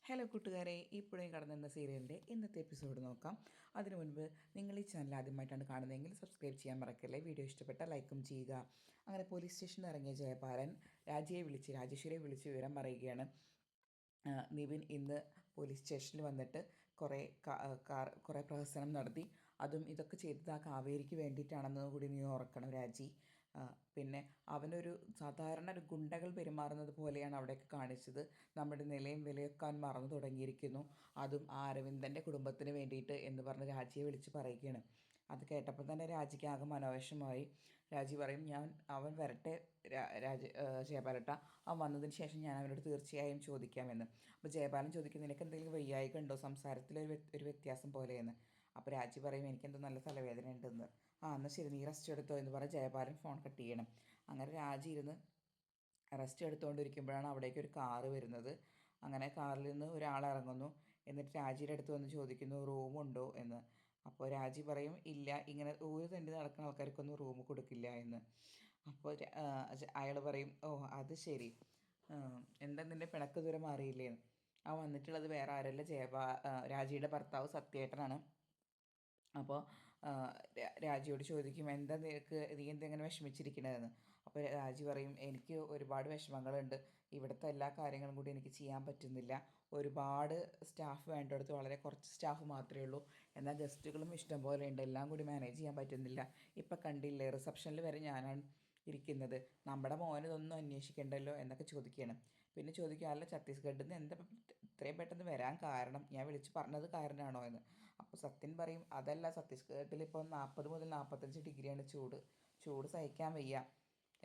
Hello കൂട്ടുകാരെ, ഇപ്പോഴും കടന്നെന്ന സീരിയലിൻ്റെ ഇന്നത്തെ എപ്പിസോഡ് നോക്കാം. അതിനു മുൻപ് നിങ്ങൾ ഈ ചാനൽ ആദ്യമായിട്ടാണ് കാണുന്നതെങ്കിൽ സബ്സ്ക്രൈബ് ചെയ്യാൻ മറക്കല്ലേ. വീഡിയോ ഇഷ്ടപ്പെട്ടാൽ ലൈക്കും ചെയ്യുക. അങ്ങനെ പോലീസ് സ്റ്റേഷനിൽ ഇറങ്ങിയ ജയപാലൻ രാജേശ്വരിയെ വിളിച്ച് വിവരം പറയുകയാണ്. നിവിൻ ഇന്ന് പോലീസ് സ്റ്റേഷനിൽ വന്നിട്ട് കുറേ പ്രഹസനം നടത്തി. ഇതൊക്കെ ചെയ്തത് ആ കാവേരിക്ക് വേണ്ടിയിട്ടാണെന്ന് കൂടി നീ ഓർക്കണം രാജി. പിന്നെ അവനൊരു സാധാരണ ഒരു ഗുണ്ടകൾ പെരുമാറുന്നത് പോലെയാണ് അവിടെയൊക്കെ കാണിച്ചത്. നമ്മുടെ നിലയും വിലയൊക്കെ അവൻ മറന്നു തുടങ്ങിയിരിക്കുന്നു. അതും ആ അരവിന്ദൻ്റെ കുടുംബത്തിന് വേണ്ടിയിട്ട് എന്ന് പറഞ്ഞ് രാജിയെ വിളിച്ച് പറയുകയാണ്. അത് കേട്ടപ്പോൾ തന്നെ രാജിക്ക് ആകെ മനോവിഷമായി. രാജി പറയും, അവൻ വരട്ടെ ജയപാലട്ട, അവൻ വന്നതിന് ശേഷം ഞാൻ അവനോട് തീർച്ചയായും ചോദിക്കാമെന്ന്. അപ്പോൾ ജയപാലൻ ചോദിക്കും, നിനക്ക് എന്തെങ്കിലും വയ്യായിക ഉണ്ടോ, സംസാരത്തിലൊരു വ്യത്യാസം പോലെയെന്ന്. അപ്പോൾ രാജി പറയും, എനിക്കെന്തോ നല്ല തലവേദന ഉണ്ടെന്ന്. എന്നാൽ ശരി, നീ റെസ്റ്റ് എടുത്തോ എന്ന് പറഞ്ഞ് ജയപാലൻ ഫോൺ കട്ട് ചെയ്യണം. അങ്ങനെ രാജി ഇരുന്ന് റെസ്റ്റ് എടുത്തുകൊണ്ടിരിക്കുമ്പോഴാണ് അവിടേക്ക് ഒരു കാറ് വരുന്നത്. അങ്ങനെ കാറിൽ നിന്ന് ഒരാൾ ഇറങ്ങുന്നു. എന്നിട്ട് രാജിയുടെ അടുത്ത് വന്ന് ചോദിക്കുന്നു, റൂമുണ്ടോ എന്ന്. അപ്പോൾ രാജി പറയും, ഇല്ല, ഇങ്ങനെ ഊര് തണ്ടി നടക്കുന്ന ആൾക്കാർക്കൊന്നും റൂം കൊടുക്കില്ല എന്ന്. അപ്പോൾ അയാൾ പറയും, ഓ അത് ശരി, എന്താ നിൻ്റെ പിണക്ക് ദൂരം മാറിയില്ലേന്ന്. വന്നിട്ടുള്ളത് വേറെ ആരല്ല, രാജിയുടെ ഭർത്താവ് സത്യേട്ടനാണ്. അപ്പോൾ രാജിയോട് ചോദിക്കും, എന്താ നീ എന്തെങ്ങനെ വിഷമിച്ചിരിക്കണതെന്ന്. അപ്പോൾ രാജി പറയും, എനിക്ക് ഒരുപാട് വിഷമങ്ങളുണ്ട്, ഇവിടുത്തെ എല്ലാ കാര്യങ്ങളും കൂടി എനിക്ക് ചെയ്യാൻ പറ്റുന്നില്ല. ഒരുപാട് സ്റ്റാഫ് വേണ്ടിടത്ത് വളരെ കുറച്ച് സ്റ്റാഫ് മാത്രമേ ഉള്ളൂ. എന്നാൽ ഗസ്റ്റുകളും ഇഷ്ടം പോലെ ഉണ്ട്, എല്ലാം കൂടി മാനേജ് ചെയ്യാൻ പറ്റുന്നില്ല. ഇപ്പം കണ്ടില്ലേ, റിസപ്ഷനിൽ വരെ ഞാനാണ് ഇരിക്കുന്നത്. നമ്മുടെ മോന് ഇതൊന്നും അന്വേഷിക്കേണ്ടല്ലോ എന്നൊക്കെ ചോദിക്കുകയാണ്. പിന്നെ ചോദിക്കുക, അല്ല ഛത്തീസ്ഗഡിൽ നിന്ന് എന്താ ഇത്രയും പെട്ടെന്ന് വരാൻ കാരണം, ഞാൻ വിളിച്ച് പറഞ്ഞത് കാരണമാണോ എന്ന്. അപ്പോൾ സത്യൻ പറയും, അതല്ല, ഛത്തീസ്ഗഡിൽ ഇപ്പോൾ 40 മുതൽ 45 ഡിഗ്രിയാണ് ചൂട് സഹിക്കാൻ വയ്യ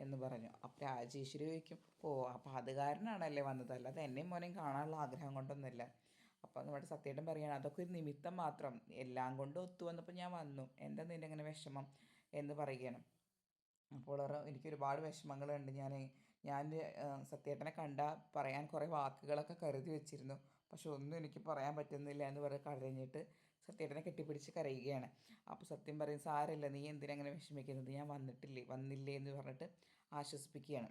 എന്ന് പറഞ്ഞു. അപ്പോൾ രാജേശ്വരി ചോദിക്കും, ഓ അപ്പോൾ അത് കാരണമാണല്ലേ വന്നത്, അല്ലാതെ എന്നെയും മോനെയും കാണാനുള്ള ആഗ്രഹം കൊണ്ടൊന്നുമില്ല. അപ്പോൾ നമ്മുടെ സത്യേട്ടൻ പറയുകയാണ്, അതൊക്കെ ഒരു നിമിത്തം മാത്രം, എല്ലാം കൊണ്ടും ഒത്തു വന്നപ്പോൾ ഞാൻ വന്നു, എന്താ നിൻ്റെ അങ്ങനെ വിഷമം എന്ന് പറയുകയാണ്. അപ്പോൾ എനിക്കൊരുപാട് വിഷമങ്ങളുണ്ട്, ഞാൻ സത്യേട്ടനെ പറയാൻ കുറേ വാക്കുകളൊക്കെ കരുതി വെച്ചിരുന്നു, പക്ഷെ ഒന്നും എനിക്ക് പറയാൻ പറ്റുന്നില്ല എന്ന് പറഞ്ഞ് കരഞ്ഞിട്ട് സത്യേട്ടനെ കെട്ടിപ്പിടിച്ച് കരയുകയാണ്. അപ്പോൾ സത്യം പറയും, സാരമില്ല, നീ എന്തിനങ്ങനെ വിഷമിക്കുന്നത്, ഞാൻ വന്നില്ലേ എന്ന് പറഞ്ഞിട്ട് ആശ്വസിപ്പിക്കുകയാണ്.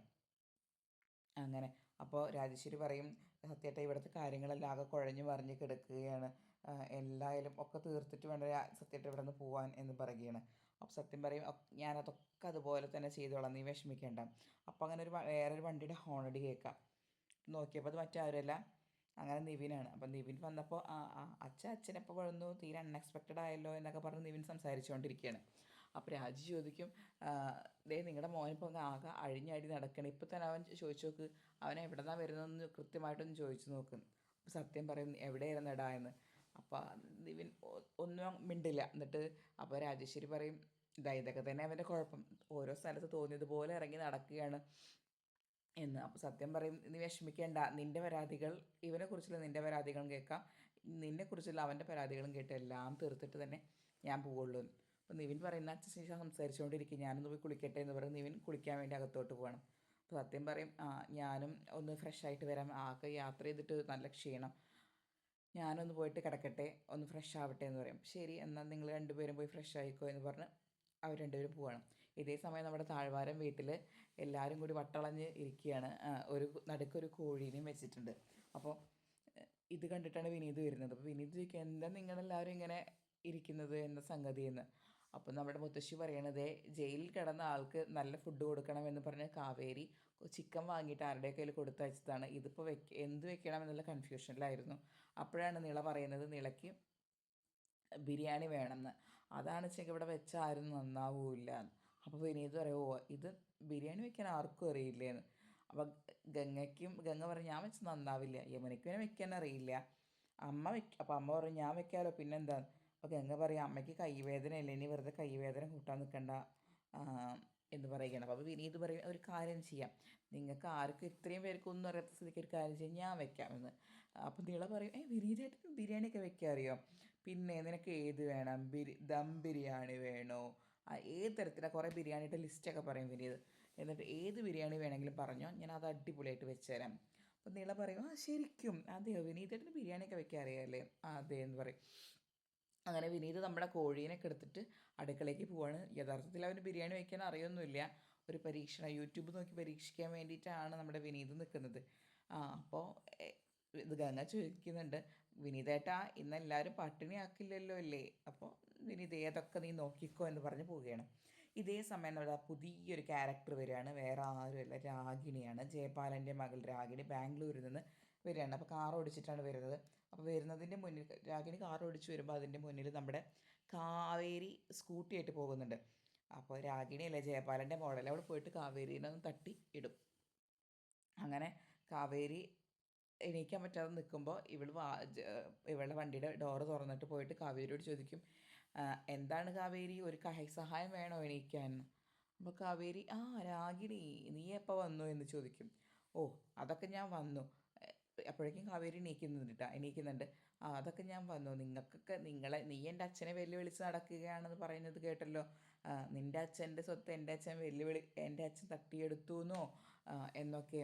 അങ്ങനെ അപ്പോൾ രാജേശ്വരി പറയും, സത്യേട്ട ഇവിടുത്തെ കാര്യങ്ങളെല്ലാം ആകെ കുഴഞ്ഞു മറിഞ്ഞ് കിടക്കുകയാണ്, എല്ലായാലും ഒക്കെ തീർത്തിട്ട് വേണ്ട സത്യേട്ട ഇവിടെ നിന്ന് പോവാൻ എന്ന് പറയുകയാണ്. അപ്പോൾ സത്യം പറയും, ഞാനതൊക്കെ അതുപോലെ തന്നെ ചെയ്തോളാം, നീ വിഷമിക്കേണ്ട. അപ്പോൾ അങ്ങനെ വേറൊരു വണ്ടിയുടെ ഹോണടി കേൾക്കാം. നോക്കിയപ്പോൾ അത് മറ്റാരുമല്ല, അങ്ങനെ നിവിനാണ്. അപ്പം നിവിൻ വന്നപ്പോൾ അച്ഛനെപ്പോൾ വന്നു, തീരെ അൺഎക്സ്പെക്റ്റഡ് ആയല്ലോ എന്നൊക്കെ പറഞ്ഞ് നിവിൻ സംസാരിച്ചുകൊണ്ടിരിക്കുകയാണ്. അപ്പോൾ രാജി ചോദിക്കും, നിങ്ങളുടെ മോനിപ്പോൾ ആകെ അഴിഞ്ഞാടി നടക്കണം, ഇപ്പോൾ തന്നെ അവൻ ചോദിച്ചു നോക്ക്, അവൻ എവിടെ നിന്നാണ് വരുന്നതെന്ന് കൃത്യമായിട്ടൊന്ന് ചോദിച്ചു നോക്കും. അപ്പോൾ സത്യം പറയും, എവിടെയായിരുന്നെടാ എന്ന്. അപ്പോൾ നിവിൻ ഒന്നും മിണ്ടില്ല. എന്നിട്ട് അപ്പോൾ രാജേശ്വരി പറയും, ഇതൊക്കെ തന്നെ അവൻ്റെ കുഴപ്പം, ഓരോ സ്ഥലത്ത് തോന്നിയതുപോലെ ഇറങ്ങി നടക്കുകയാണ് എന്ന്. അപ്പോൾ സത്യം പറയും, നീ വിഷമിക്കേണ്ട, നിൻ്റെ പരാതികൾ, ഇവനെക്കുറിച്ചുള്ള നിൻ്റെ പരാതികളും കേൾക്കാം, നിന്നെക്കുറിച്ചുള്ള അവൻ്റെ പരാതികളും കേട്ട് എല്ലാം തീർത്തിട്ട് തന്നെ ഞാൻ പോവുള്ളൂ. അപ്പോൾ നിവിൻ പറയുന്ന അച്ഛൻ സംസാരിച്ചുകൊണ്ടിരിക്കും, ഞാനൊന്ന് പോയി കുളിക്കട്ടെ എന്ന് പറയും. നിവിൻ കുളിക്കാൻ വേണ്ടി അകത്തോട്ട് പോകണം. അപ്പോൾ സത്യം പറയും, ഞാനും ഒന്ന് ഫ്രഷ് ആയിട്ട് വരാം, ആകെ യാത്ര ചെയ്തിട്ട് നല്ല ക്ഷീണം, ഞാനൊന്ന് പോയിട്ട് കിടക്കട്ടെ, ഒന്ന് ഫ്രഷ് ആവട്ടെ എന്ന് പറയും. ശരി, എന്നാൽ നിങ്ങൾ രണ്ടുപേരും പോയി ഫ്രഷ് ആയിക്കോ എന്ന് പറഞ്ഞ് അവർ രണ്ടുപേരും പോവാണ്. ഇതേ സമയം നമ്മുടെ താഴ്വാരം വീട്ടിൽ എല്ലാവരും കൂടി വട്ടളഞ്ഞ് ഇരിക്കുകയാണ്. നടുക്കൊരു കോഴീനെയും വെച്ചിട്ടുണ്ട്. അപ്പോൾ ഇത് കണ്ടിട്ടാണ് വിനീത് വരുന്നത്. അപ്പോൾ വിനീത് ചോദിക്കുക, എന്താ നിങ്ങളെല്ലാവരും ഇങ്ങനെ ഇരിക്കുന്നത്, എന്താ സംഗതി എന്ന്. അപ്പോൾ നമ്മുടെ മുത്തശ്ശി പറയണത്, ജയിലിൽ കിടന്ന ആൾക്ക് നല്ല ഫുഡ് കൊടുക്കണമെന്ന് പറഞ്ഞ് കാവേരി ചിക്കൻ വാങ്ങിയിട്ട് ആരുടെ കയ്യിൽ കൊടുത്തയച്ചതാണ്, ഇതിപ്പോൾ എന്ത് വെക്കണം എന്നുള്ള കൺഫ്യൂഷനിലായിരുന്നു. അപ്പോഴാണ് നിള പറയുന്നത്, നിളയ്ക്ക് ബിരിയാണി വേണമെന്ന്. അതാണ് വെച്ചെങ്കിൽ ഇവിടെ വെച്ച ആരും നന്നാവില്ല. അപ്പോൾ വിനീത് പറയും, ഓ ഇത് ബിരിയാണി വെക്കാൻ ആർക്കും അറിയില്ലേന്ന്. അപ്പോൾ ഗംഗ പറയും, ഞാൻ വെച്ച് നന്നാവില്ല, യമുനയ്ക്ക് വെക്കാൻ അറിയില്ല, അപ്പോൾ അമ്മ പറയും, ഞാൻ വെക്കാമല്ലോ പിന്നെന്താ. അപ്പോൾ ഗംഗ പറയും, അമ്മയ്ക്ക് കൈവേദനയല്ലേ, ഇനി വെറുതെ കൈവേദന കൂട്ടാൻ നിൽക്കണ്ട എന്ന് പറയുകയാണ്. അപ്പോൾ വിനീത് പറയും, ഒരു കാര്യം ചെയ്യാം, നിങ്ങൾക്ക് ആർക്കും ഇത്രയും പേർക്ക് ഒന്നും അറിയാത്ത സ്ഥിതിക്ക് ഒരു കാര്യം ചെയ്യാം, ഞാൻ വെക്കാമെന്ന്. അപ്പോൾ നിള പറയും, വിനീതായിട്ട് ബിരിയാണിയൊക്കെ വെക്കാൻ അറിയോ, പിന്നെ നിനക്ക് ഏത് വേണം, ദം ബിരിയാണി വേണോ, ഏത് തരത്തിലാണ്, കുറേ ബിരിയാണിയുടെ ലിസ്റ്റൊക്കെ പറയും വിനീത്. എന്നിട്ട് ഏത് ബിരിയാണി വേണമെങ്കിലും പറഞ്ഞോ, ഞാൻ അത് അടിപൊളിയായിട്ട് വെച്ച് തരാം. അപ്പോൾ നിള പറയും, ശരിക്കും അതെയോ, വിനീതേട്ടന് ബിരിയാണിയൊക്കെ വെക്കാൻ അറിയാമല്ലേ, അതെ എന്ന് പറയും. അങ്ങനെ വിനീത് നമ്മുടെ കോഴീനൊക്കെ എടുത്തിട്ട് അടുക്കളയ്ക്ക് പോവാണ്. യഥാർത്ഥത്തിൽ അവന് ബിരിയാണി വയ്ക്കാൻ അറിയൊന്നുമില്ല, ഒരു പരീക്ഷണം യൂട്യൂബ് നോക്കി പരീക്ഷിക്കാൻ വേണ്ടിയിട്ടാണ് നമ്മുടെ വിനീത് നിൽക്കുന്നത്. അപ്പോൾ ഇത് ഗംഗ ചോദിക്കുന്നുണ്ട്, വിനീതേട്ടാ ഇന്നെല്ലാവരും പട്ടിണി ആക്കില്ലല്ലോ അല്ലേ? അപ്പോൾ വിനീത് ഏതൊക്കെ നീ നോക്കിക്കോ എന്ന് പറഞ്ഞ് പോവുകയാണ്. ഇതേ സമയം നമ്മുടെ പുതിയൊരു ക്യാരക്ടർ വരികയാണ്. വേറെ ആരുമല്ല, രാഗിണിയാണ്. ജയപാലൻ്റെ മകൾ രാഗിണി ബാംഗ്ലൂരിൽ നിന്ന് വരികയാണ്. അപ്പോൾ കാർ ഓടിച്ചിട്ടാണ് വരുന്നത്. അപ്പോൾ വരുന്നതിൻ്റെ മുന്നിൽ രാഗിണി കാർ ഓടിച്ച് വരുമ്പോൾ അതിൻ്റെ മുന്നിൽ നമ്മുടെ കാവേരി സ്കൂട്ടി ആയിട്ട് പോകുന്നുണ്ട്. അപ്പോൾ രാഗിണിയല്ലേ ജയപാലൻ്റെ മോഡൽ, അവിടെ പോയിട്ട് കാവേരീനെ ഒന്ന് തട്ടി ഇടും. അങ്ങനെ കാവേരി എണീക്കാൻ പറ്റാതെ നിൽക്കുമ്പോൾ ഇവളുടെ വണ്ടിയുടെ ഡോറ് തുറന്നിട്ട് പോയിട്ട് കാവേരിയോട് ചോദിക്കും, എന്താണ് കാവേരി, ഒരു സഹായം വേണോ എണീക്കാൻ? അപ്പോൾ കാവേരി, രാഗിണി നീ എപ്പോൾ വന്നു എന്ന് ചോദിക്കും. ഓ അതൊക്കെ ഞാൻ വന്നു. അപ്പോഴേക്കും കാവേരി എണീക്കുന്നുണ്ട്. അതൊക്കെ ഞാൻ വന്നു. നിങ്ങൾക്കൊക്കെ നീ എൻ്റെ അച്ഛനെ വെല്ലുവിളിച്ച് നടക്കുകയാണെന്ന് പറയുന്നത് കേട്ടല്ലോ. നിൻ്റെ അച്ഛൻ്റെ സ്വത്ത് എൻ്റെ അച്ഛൻ തട്ടിയെടുത്തു എന്നോ എന്നൊക്കെ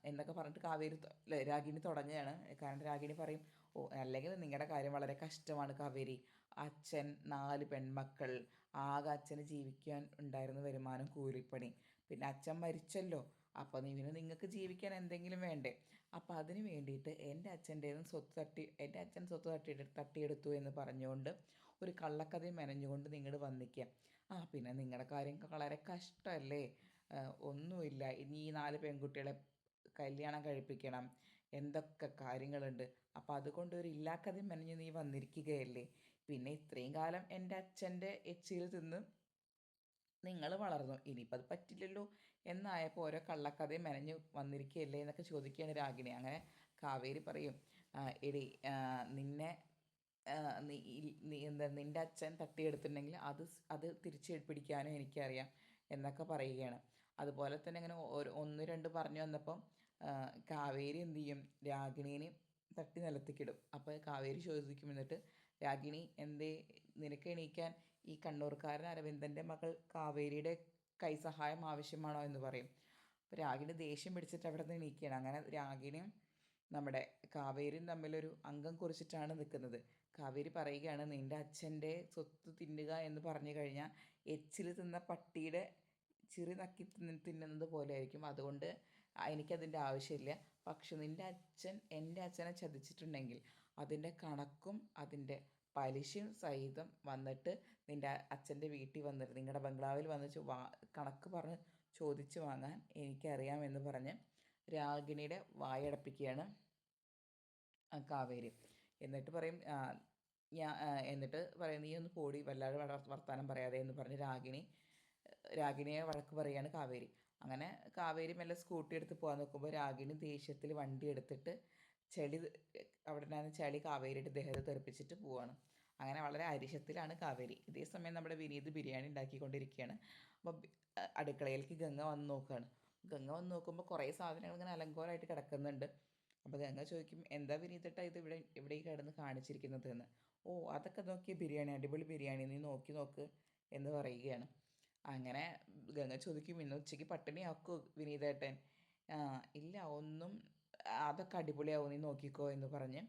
എന്നൊക്കെ പറഞ്ഞിട്ട് രാഗിണി തുടങ്ങുകയാണ്. കാരണം രാഗിണി പറയും, ഓ അല്ലെങ്കിൽ നിങ്ങളുടെ കാര്യം വളരെ കഷ്ടമാണ് കാവേരി. അച്ഛൻ 4 പെൺമക്കൾ, ആകെ അച്ഛന് ജീവിക്കാൻ ഉണ്ടായിരുന്ന വരുമാനം കൂലിപ്പണി. പിന്നെ അച്ഛൻ മരിച്ചല്ലോ, അപ്പോൾ നിങ്ങൾക്ക് ജീവിക്കാൻ എന്തെങ്കിലും വേണ്ടേ? അപ്പോൾ അതിന് വേണ്ടിയിട്ട് എൻ്റെ അച്ഛൻ സ്വത്ത് തട്ടിയെടുത്തു എന്ന് പറഞ്ഞുകൊണ്ട് ഒരു കള്ളക്കഥയും മെനഞ്ഞുകൊണ്ട് നിങ്ങൾ വന്നിക്കുക. പിന്നെ നിങ്ങളുടെ കാര്യം വളരെ കഷ്ടമല്ലേ? ഒന്നുമില്ല, ഇനി ഈ 4 പെൺകുട്ടികളെ കല്യാണം കഴിപ്പിക്കണം, എന്തൊക്കെ കാര്യങ്ങളുണ്ട്. അപ്പോൾ അതുകൊണ്ട് ഒരു ഇല്ലാക്കഥയും മെനഞ്ഞ് നീ വന്നിരിക്കുകയല്ലേ? പിന്നെ ഇത്രയും കാലം എൻ്റെ അച്ഛൻ്റെ എച്ചിൽ തിന്ന് നിങ്ങൾ വളർന്നു, ഇനിയിപ്പോൾ അത് പറ്റില്ലല്ലോ എന്നായപ്പോൾ ഓരോ കള്ളക്കഥയും മെനഞ്ഞ് വന്നിരിക്കുകയല്ലേ എന്നൊക്കെ ചോദിക്കുകയാണ് രാഗിണി. അങ്ങനെ കാവേരി പറയും, എടി നിന്നെ നിൻ്റെ അച്ഛൻ തട്ടിയെടുത്തിട്ടുണ്ടെങ്കിൽ അത് തിരിച്ച് പിടിക്കാനും എനിക്കറിയാം എന്നൊക്കെ പറയുകയാണ്. അതുപോലെ തന്നെ ഇങ്ങനെ 1-2 പറഞ്ഞു വന്നപ്പം കാവേരി എന്ത് ചെയ്യും, രാഗിണീനെ തട്ടി നിലത്തേക്കിടും. അപ്പോൾ കാവേരി ചോദിക്കും, എന്നിട്ട് രാഗിണി എന്തേ നിനക്ക് എണീക്കാൻ ഈ കണ്ണൂർക്കാരൻ അരവിന്ദൻ്റെ മകൾ കാവേരിയുടെ കൈസഹായം ആവശ്യമാണോ എന്ന് പറയും. അപ്പോൾ രാഗിണി ദേഷ്യം പിടിച്ചിട്ട് അവിടെ നിന്ന് എണീക്കുകയാണ്. അങ്ങനെ രാഗിണിയും നമ്മുടെ കാവേരിയും തമ്മിലൊരു അംഗം കുറിച്ചിട്ടാണ് നിൽക്കുന്നത്. കാവേരി പറയുകയാണ്, നിൻ്റെ അച്ഛൻ്റെ സ്വത്ത് തിന്നുക എന്ന് പറഞ്ഞു കഴിഞ്ഞാൽ എച്ചിൽ തിന്ന പട്ടിയുടെ ചിറി നക്കി തിന്നുന്നത് പോലെ ആയിരിക്കും. അതുകൊണ്ട് എനിക്കതിൻ്റെ ആവശ്യമില്ല. പക്ഷെ നിൻ്റെ അച്ഛൻ എൻ്റെ അച്ഛനെ ചതിച്ചിട്ടുണ്ടെങ്കിൽ അതിൻ്റെ കണക്കും അതിൻ്റെ പലിശയും സഹിതം വന്നിട്ട് നിൻ്റെ അച്ഛൻ്റെ വീട്ടിൽ വന്നിട്ട് നിങ്ങളുടെ ബംഗ്ലാവിൽ വന്ന് കണക്ക് പറഞ്ഞ് ചോദിച്ച് വാങ്ങാൻ എനിക്കറിയാമെന്ന് പറഞ്ഞ് രാഗിണിയുടെ വായടപ്പിക്കുകയാണ് കാവേരി. എന്നിട്ട് പറയും, നീ ഒന്ന് പോടി, വല്ലാതെ വർത്താനം പറയാതെ എന്ന് പറഞ്ഞ് രാഗിണിയെ വഴക്ക് പറയുകയാണ് കാവേരി. അങ്ങനെ കാവേരി മെല്ലെ സ്കൂട്ടി എടുത്ത് പോകാൻ നോക്കുമ്പോൾ രാഗിണി ദേഷ്യത്തിൽ വണ്ടി എടുത്തിട്ട് അവിടെ നിന്ന് ചളി കാവേരിയുടെ ദേഹത്ത് തെറിപ്പിച്ചിട്ട് പോവാണ്. അങ്ങനെ വളരെ അരിശത്തിലാണ് കാവേരി. ഇതേ സമയം നമ്മുടെ വിനീത് ബിരിയാണി ഉണ്ടാക്കിക്കൊണ്ടിരിക്കുകയാണ്. അപ്പോൾ അടുക്കളയിലേക്ക് ഗംഗ വന്ന് നോക്കുകയാണ്. ഗംഗ വന്ന് നോക്കുമ്പോൾ കുറേ സാധനങ്ങൾ ഇങ്ങനെ അലങ്കോലമായിട്ട് കിടക്കുന്നുണ്ട്. അപ്പോൾ ഗംഗ ചോദിക്കും, എന്താ വിനീതേട്ടാ ഇത് ഇവിടെ കിടന്ന് കാണിച്ചിരിക്കുന്നത് എന്ന്. ഓ അതൊക്കെ നോക്കിയ ബിരിയാണി, അടിപൊളി ബിരിയാണി, നീ നോക്ക് എന്ന് പറയുകയാണ്. അങ്ങനെ ഗംഗ ചോദിക്കും, ഇന്ന് ഉച്ചയ്ക്ക് പട്ടിണിയാക്കൂ വിനീതേട്ടൻ? ഇല്ല ഒന്നും, അതൊക്കെ അടിപൊളിയാവും, നീ നോക്കിക്കോ എന്ന് പറഞ്ഞ്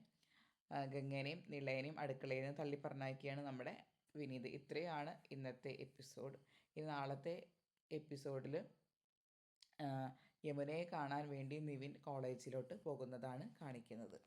ഗംഗേനെയും നിളയനെയും അടുക്കളയിൽ നിന്ന് തള്ളി പറഞ്ഞയക്കുകയാണ് നമ്മുടെ വിനീത്. ഇത്രയാണ് ഇന്നത്തെ എപ്പിസോഡ്. ഇനി നാളത്തെ എപ്പിസോഡിൽ യമുനയെ കാണാൻ വേണ്ടി നിവിൻ കോളേജിലോട്ട് പോകുന്നതാണ് കാണിക്കുന്നത്.